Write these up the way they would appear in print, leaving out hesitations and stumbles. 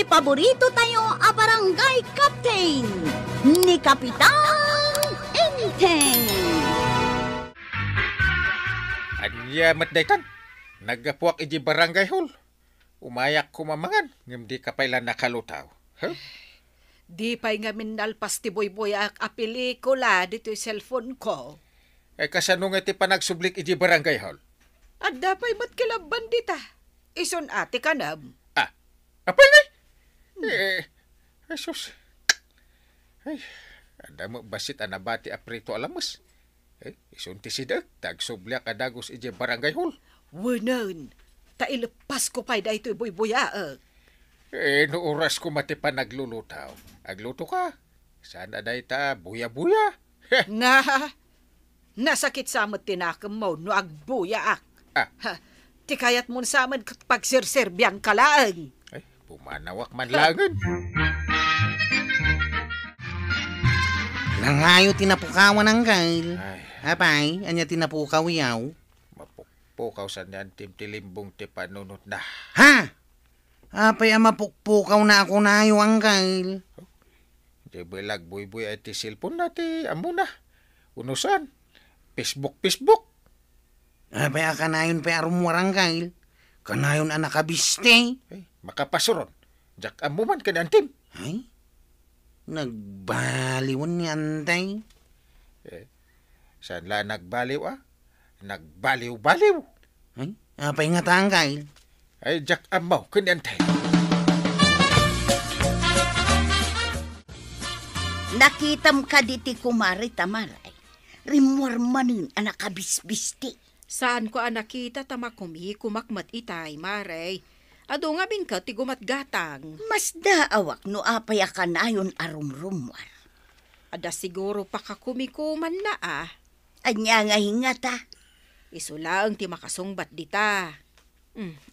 paborito tayo a barangay captain ni Kapitan Enteng. Anya matdaytan, nagapuak iji barangay hall. Umayak kumamangan, ngam di kapailan nakalutaw. Huh? Di pa'y nga minalpas ti boy-boy ak a pelikula dito yung cellphone ko. Kasano nga ti panagsublik iji barangay hall? At dapay mat kilaban dita. Ison ate ka na. Apay na? Jesus. Ay, ada mo basit anabati aprito alamas. Isunti sidak, tagsublyak adagos ije barangay hall. Wanan, tailepas ko pa'y da ito'y boy-boya. No oras ko mati pa naglulutaw. Agluto ka. Sana day ta buya-buya. Nasakit sa amat tinakam mo no agbuya ak. Ti kayat mo sa amat pagserserbyang kalaang. Ay, pumanawak man langan. Nangayo tinapukawan ang gail. Apay, anya tinapukaw yaw. Mapukpukaw sa niyan timtilimbong ti panunot na. Ha? Apay, mapukpukaw na ako nayo ang gail. Di bilag buy-buy ay ti silpon na ti amo na. Unusan? Facebook. Apay, kanayon pa arumwarang gail. Kanayon anak kabiste. Ay, makapasuron. Jak amo man kanantim. Ay? Nagbaliwan ni Antay. Saan la nagbaliw Nagbaliw-baliw. Ay? Apay nga tanggail. Ay, jak amaw kanantay. Nakitam ka diti kumari tamaray. Rimwar manin anak kabisbisti. Saan ko nakita kumakmat itay, maray. Ado nga bin ka ti gumatgatang. Mas daawak no apay ka na yun arumrumwar. Ada siguro pa kakumikuman na Anya nga hingata. Iso lang ti makasungbat dita.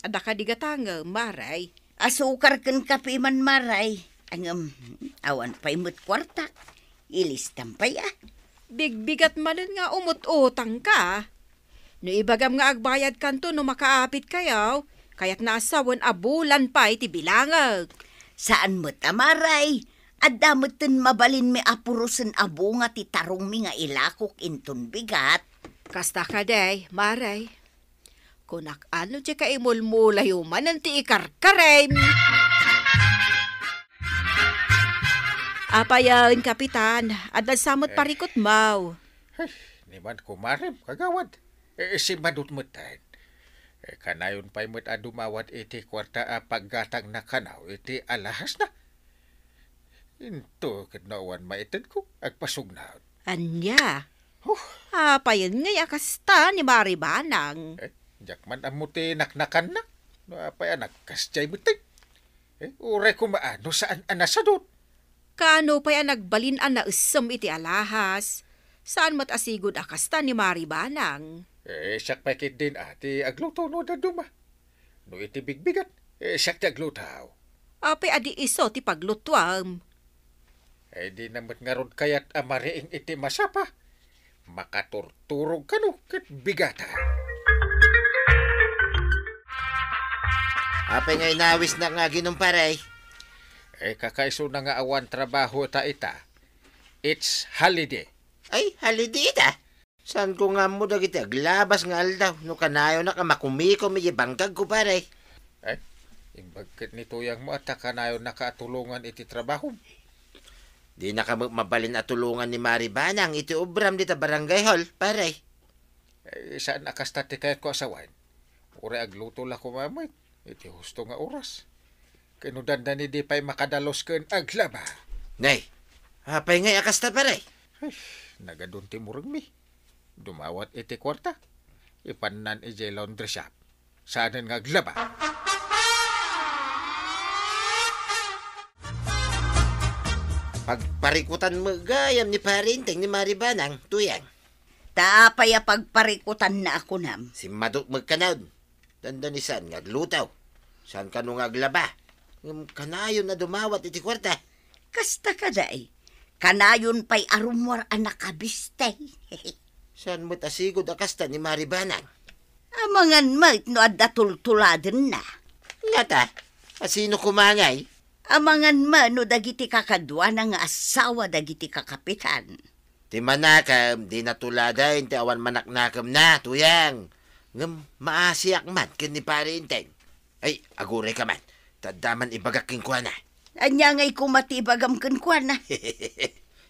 Ada ka digatang, maray. Asukar ken kape man maray. Ang awan pa'y mo't kwarta. Ilistam pa'y Bigbigat manin nga umut-utang ka. No ibagam nga agbayad kanto no makaapit kayaw. Kaya't naasawan abulan pa iti bilangag. Saan mo't amaray? Adda mo't mabalin mi apurusen abo nga ti tarong mi nga ilakok inton bigat. Kasta ka day, maray. Kunak ano di ka imulmulay uman ti ikarkarem. Apayan, kapitan. Adal samot parikot mau. Ni man kumarem, kagawad. Si madut mutan. Kanayon pa'y mo't adumawat iti kwarta paggatang na kanaw iti alahas na. Into kinawan maitan ko, agpasugnaon. Anya? Apayan ngay akasta ni Maribanang. Jak man amuti naknakan na. No apay nagkastay mutin. Uray ko maano saan anasadot. Kano pa'y nagbalin na usam iti alahas. Saan mat asigod akasta ni Maribanang? Siyak pakit din ati agluto no daduma. No iti bigbigat, siyak ti aglutaw. Apay adi iso ti paglutuam. Di namat nga ron kayat amariing iti masapa. Makaturturog ka no kat bigata. Apay nga inawis na nga ginumparay. Kakaiso na nga awan trabaho ta ita. It's holiday. Ay, holiday ita. Saan ko nga mo dagiti aglabas nga aldaw. No kanayo na ka makumiko may bangkag ko pare. Imbagkit nito yang mo at kanayo nakatulungan iti trabaho. Di na ka mabalin at tulungan ni Maribanang iti ubram dita barangay hall pare. Saan akastati kayat ko asawan? Ure agluto la ko mamay. Iti husto nga oras. Kinudanda ni di pa'y makadalos ken aglaba. Nay, hapay ngay akasta pare. Nagadun ti murag mi. Dumawat iti kwarta. Ipanan iti laundry shop. Saan nga aglaba? Pagparikutan mo gayam ni parinteng ni Maribanang, tuyang. Tapaya pagparikutan na ako nam. Si Maduk magkanaw. Tanda ni San nga glutaw. San ka nung aglaba? Kanayon na dumawat iti kwarta. Kasta ka day. Kanayon pa'y arumwar anak kabiste. San mo't asigod akasta ni Maribanang? Amangan mait no adda tultuladen na. Ngata, asino kumangay? Amangan man no dagiti kakadwa na nga asawa dagiti kakapitan. Ti manakam, di natuladay, ti awan manaknakam na, tuyang. Ngam, maasiyak man, kin ni pare Inteng. Ay, aguray ka man. Tadaman ibagak king kuha na. Anya ngay kumatibagam kenkwan na.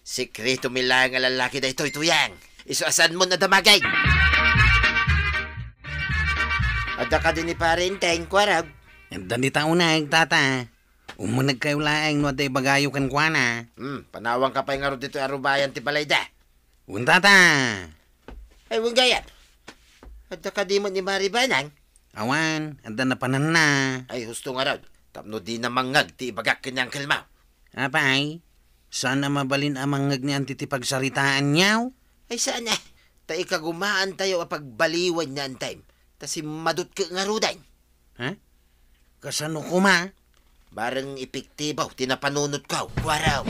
Sikreto mila nga lalaki da ito, tuyang. Isuasan mo na damagay. Ada ka din ni pare Inteng, kwarab. Danita unag, tata. Umunag kayo laeng no day bagayo kan kuana. Panawang ka pa yung aro dito arubayan ti palayda. Tata. Ay, wang gayat. Ada ka di mo ni Maribanang. Awan, anda na panan na. Ay, husto nga raw. Tapno di na mangag ti ibagak kanyang kalmaw. Apay, sana mabalin amangag ni anti ti pagsaritaan niyaw. Ay, saan na? Ta ikagumaan tayo apagbaliwan niya ang time. Ta si madut ka nga rudan. Ha? Kasano kuma? Barang epektibaw, tinapanunod ka. Waraw.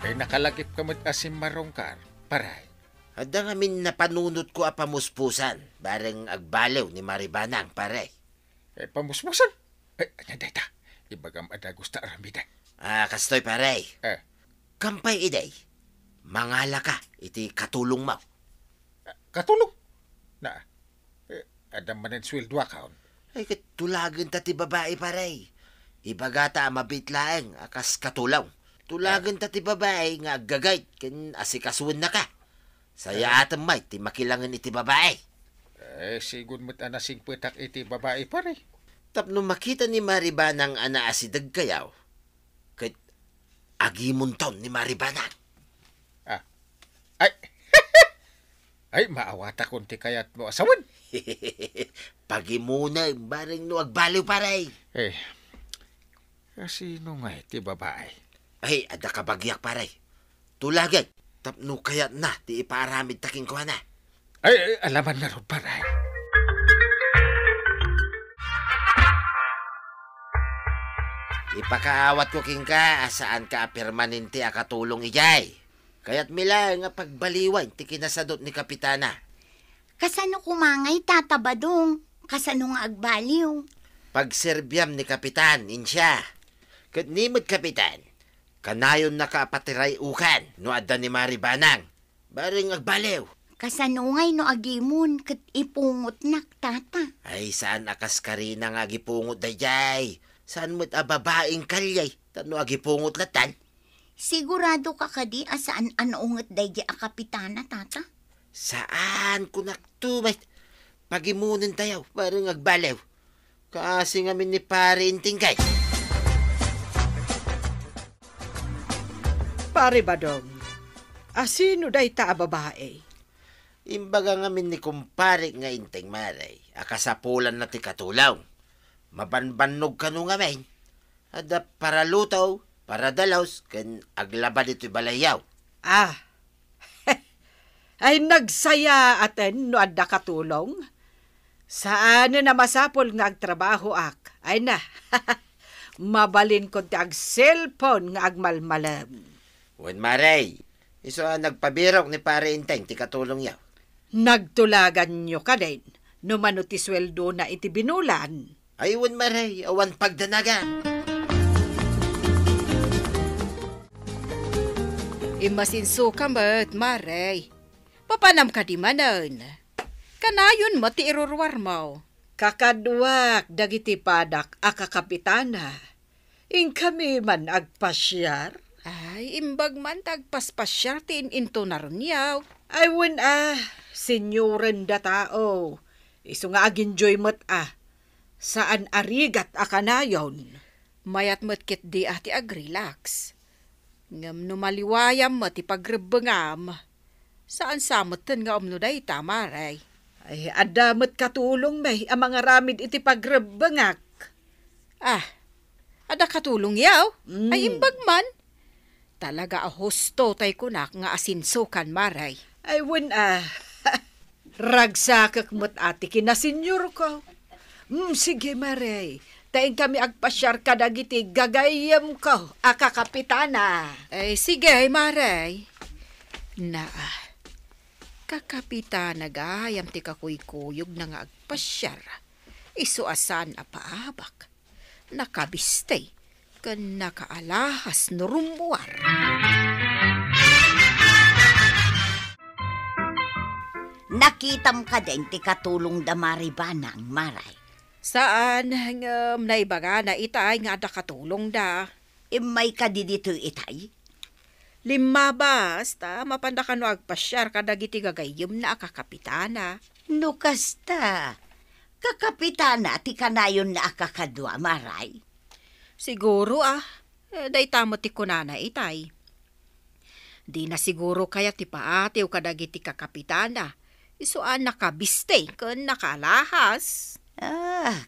Ay nakalagip ka mo't asim marongkar, paray. Ada nga min napanunod ko apamuspusan. Barang agbalew ni Maribanang, pare. Ay pamusmusan. Ay, anyan dayta. Ibagam ada gusta aramida. Kastoy, pare. Kampay iday. Mangala ka, iti katulong mo. Katulong. Na, adam manen swildwa kaon. Ay, katulagan ta ti babae, pare. Ibagata mabitlaeng akas katulaw. Tulagan ta ti babae nga aggagayt ken asikasuan na ka. Saya atam may ti makilangan iti babae. Sigun mo't anasing petak iti babae pare. Tapno makita ni Maribanang ana asidag kayaw. Ket agimon taon ni Maribanang. Ay, ay maawata kunti kayat mo asawan. Pagimuna, bareng no agbaliw, pare. Sino nga iti babae? Ay, ada ka bagyak, pare. Tulagan, tapno kayat na, ti iparamid taking ko na. Ay, alaman na ron paray. Ipakaawat ko king ka, saan ka permanente akatulong ijay. Kaya't mila nga pagbaliwan, ti kinasadot ni Kapitana. Kasano kumangay tatabadong? Kasano nga agbaliw? Pagserbyam ni Kapitan, insya. Kat nimod Kapitan, kanayon nakapatiray ukan, no adda ni Maribanang. Baring agbaliw. Kasano ngay no agimon, kat ipungot nak tata. Ay, saan akas karina nga gipungot dayjay? Saan mo't ababaing kalyay? Tano agipungot latan? Sigurado ka kadi asaan anoongat dayja a kapitana tata? Saan ko naktumay? Pagimunin tayo, parang agbalew. Kasi ngamin ni pare intingkay. Pare Badong, asino day ta a babae? Imbaga ngamin ni kumpare nga inting maray. Akasapulan na ti katulaw. Mabanbanog ka nung ngamin. Ada para lutaw, para dalaws, kan aglaba dito'y balayaw. Ay nagsaya aten no adda katulong. Saan na masapol nga agtrabaho ak? Ay na, mabalin ko ti ag cellphone nga agmalmalam. Wen maray, iso nagpabirok ni pare inteng ti katulong yaw. Nagtulagan nyo ka din, no mano ti sweldo na iti binulan. Ay wen maray, awan pagdanaga. Imasinso ka mat, maray. Papanam ka di manan. Kanayon mo ti irurwar mo. Kakadwak dagiti padak akakapitana. In kami man agpasyar. Ay, imbag man tagpaspasyar ti into naron yaw. Ay, wen senyoren da tao. Iso nga aginjoy mat Saan arigat akanayon? Mayat mat kit di ti agrelax. Ngam no maliwayam mat ipagrebengam. Saan samutan nga umno day tamaray? Ay, adamot katulong may ang mga ramid iti pagrebengak. Ada katulong yaw? Ay, imbag man. Talaga husto tay kunak nga asinsukan maray. Ay, wen ragsakak mo't ati kinasenyor ko. Sige maray. Taing kami agpasyar ka dagiti gagayam ko, akakapitana. Ay, sige maray. Kakapitana gayam ti kakuykuyog na nga agpasyar. Isuasan apaabak. nakabistay, ken nakaalahas no rumwar. Nakitam ka din ti katulong da maribanang, Maray. Saan ngem naibaga na itay nga da katulong da? May kadidito itay? 5 basta mapanda ka no agpasyar kadagiti gagayem na akakapitana. No kasta. Kakapitana ti kanayon na akakadwa, Maray. Siguro day tamo ti kunana itay. Di na siguro kaya ti paatiw kadagiti kakapitana. Isuan nakabistay ken nakalahas.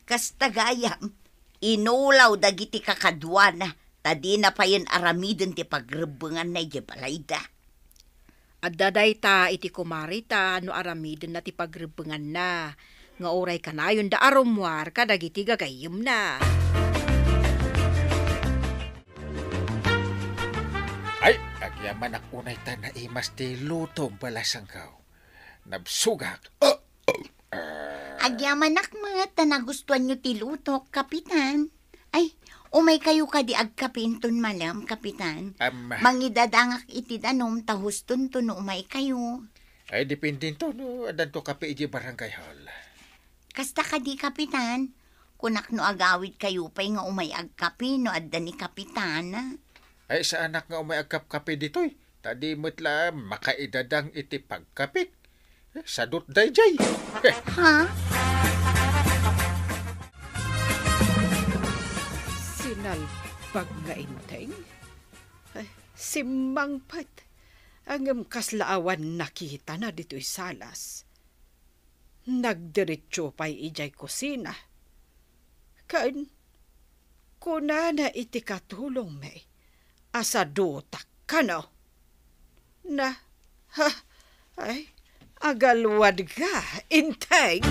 Kasta gayam. Inulaw dagiti kakadwa na. Tadi na pa yan aramidon ti pagrebengan na iyabalayda. Adda day ta iti kumarita no aramidon na ti pagrebengan na. Nga oray kanayon da arumwar kadagiti gagayem na. Ay, agyaman ak unay ta na imas ti lutong balasangkaw. Nabsugak. Agyaman akmat na nagustuhan nyo ti lutok, Kapitan. Ay, umay kayo ka di agkapinton malam, Kapitan. Mangidadangak iti danom tahuston to no umay kayo. Ay, dipindin to no adan to kape iji barangay hall. Kasta ka di, Kapitan. Kunak no agawid kayo pa'y nga umay agkapi no adda ni Kapitana. Ay, sa anak nga umay agkap-kape dito'y. Tadi metla makaidadang iti pagkapik. Sadot dayjay. Ha? Sinalpag nga inteng? Ay, simangpat. Ang kaslaawan nakita na dito'y salas. Nagdiretso pa'y ijay kusina. Kain, kuna na iti katulong may. Asadutak ka no? Na, ay, agalwad ka, inteng.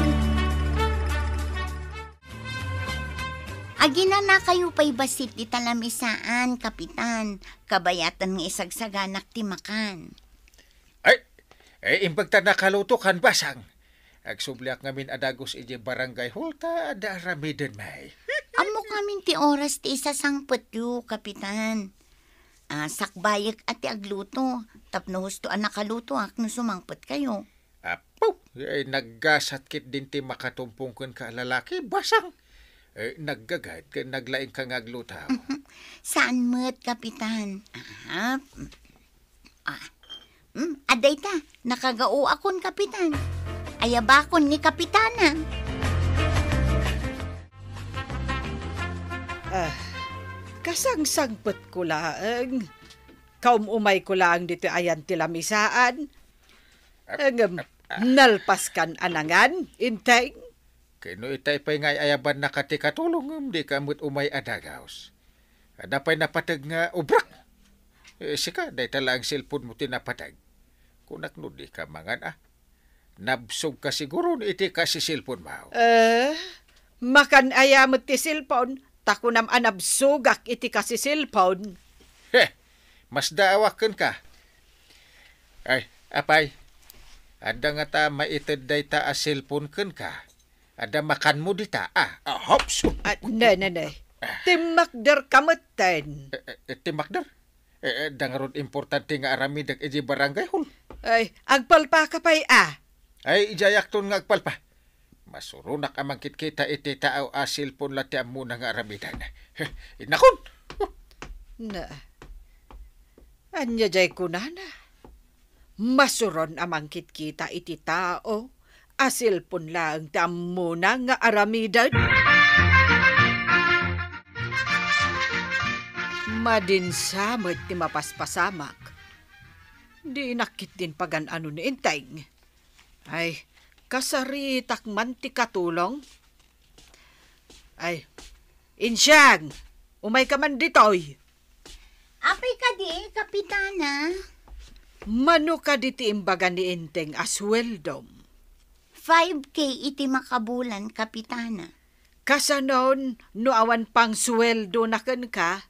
Agina na kayo pa'y basit di talamisaan, Kapitan. Kabayatan ng isagsaganak ti makan. Ay, imbagta nakalutukan basang. Agsubliak ngamin adagos iji barangay hall ta ada aramiden may. Amo kamin ti oras ti isa sangpet yu, Kapitan. Sakbayag at ti agluto. Tapno husto nakaluto no sumangpet kayo. Apo, ay naggasat kit din ti makatumpong ka lalaki basang. Naggagad ka naglaing kang aglutaw. Saan mo't, Kapitan? Aday ta, nakagao akon, Kapitan. Ayabakon ni Kapitana. Kasangsangpet ko laang. Kaum umay ko laang dito ayan tilamisaan. Nalpaskan anangan, inteng. Kino itay pa'y ngay ayaban na kati katulong di kamut umay adagaos. Ada pa'y napatag nga ubrak. Sika, day tala ang cellphone mo tinapatag. Kunak no di ka mangan Nabsog ka siguro iti ka si cellphone mo. Makan ayamot ti cellphone, takunam anabsugak iti ka si cellphone. Mas daawakan ka. Ay, apay, ada nga ta maited day ta a cellphone kan ka. Ada makan mo dita. Hops. Nanay. Timakder kamutan. Timakder? Dangarod importante nga aramidag iji barangay hall. Ay, agpalpa ka pa'y Ay, ijayak ton nga agpalpa. Masurunak amang kita iti taaw asil pon lati muna nga aramidan. Inakon! Na, anya jay kunana. Masuron amang kita iti tao asil pon lang ti muna nga aramidan. Madinsamot ti mapaspasamak. Di nakit din pagan ano ni inteng. Ay, kasaritak man ti katulong. Ay, Insyang, umay ka man ditoy. Apay ka di, Kapitana. Mano ka diti imbaga ni inteng asweldom. 5K iti makabulan, Kapitana. Kasanon, no awan pang sweldo na ken ka.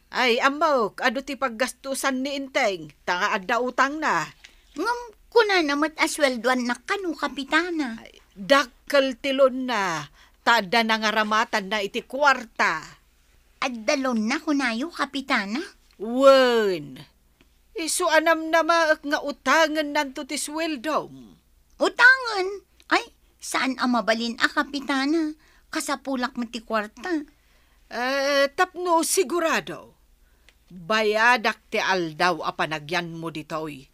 Ay, amok, ado ti paggastusan ni inteng, tanga adda utang na. Ngam, kuna namat asweldoan na kanu, Kapitana. Dakkel tilon na, tada nangaramatan na iti kwarta. Addalon na kunayo, Kapitana. Wen, iso anam na maak nga utangan nanto ti sweldo. Utangan? Ay, saan ang mabalin Kapitana? Kasapulak mo ti kwarta. Tapno sigurado. Bayadak ti aldaw a panagyan mo ditoy.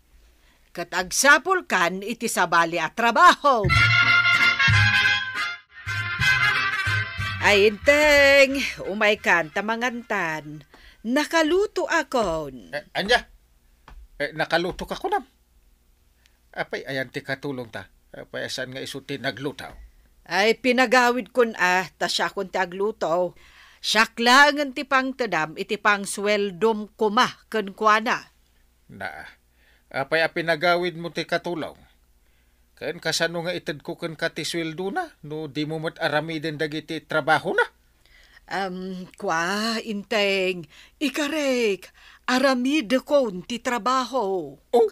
Kat agsapul kan iti sabali a trabaho. Ay, inteng, umay kan tamangantan. Nakaluto akon. Anya, nakaluto ka ko nam. Apay, ayan ti katulong ta. Apay, asan nga isuti naglutaw. Ay, pinagawid kun ta siya kun ti agluto. Syaklangan ti pang tadam, iti pang sweldom kuma ken kuana. Na, apay pinagawid mo ti katulaw. Ken kasano nga ited ko ken kati sweldo na, no di mo mat aramiden dagiti trabaho na. Inteng, ikarek, aramide kon ti trabaho. Oh,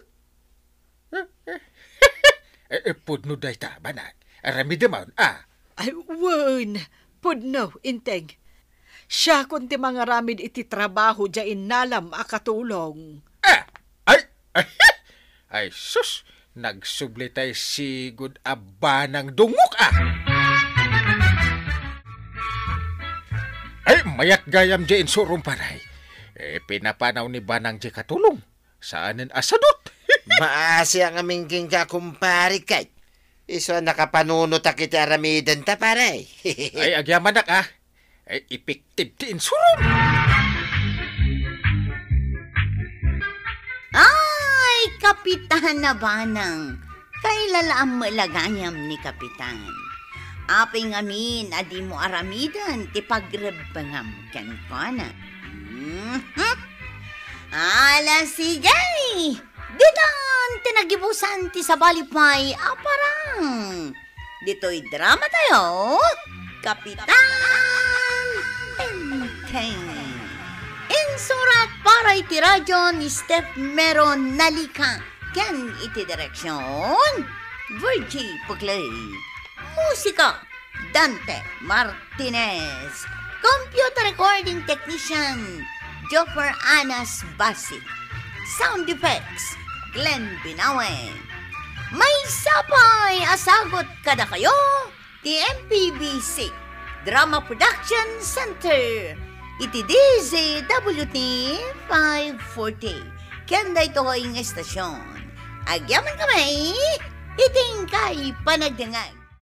pudno day ta, banag. Aramide man, Ay, wen, pudno, inteng. Siya kun ti mga ramid iti trabaho dya inalam akatulong. Ay, sus, nagsublitay si good aba ng dungok, Ay, mayat gayam dyan surong paray. Pinapanaw ni Banang di katulong. Saanin asadot? Maasi ang aming king kakumpari kay. Iso nakapanunot akiti aramidan ta paray. Ay, agyaman ay, epektive ti insurong. Ay, Kapitan na Banang. Kailala ang malagayam ni Kapitan. Aping amin, adi mo aramidan, ti pagrebangam kan kana. Ala sigay! Didan, tinagibusan ti sabalipay, aparang. Dito'y drama tayo, Kapitan Enteng. Insurat para iti radyo ni Steph Meron Nalika. Ken iti direksyon, Virgie Puglay. Musika, Dante Martinez. Computer recording technician, Joffer Anas Basic. Sound effects, Glenn Binawe. May sapay asagot kada kayo, ti MPBC Drama Production Center. Iti DZWT 540. Kanda ito ko yung estasyon. Agyaman kami, iting kay panagdangag.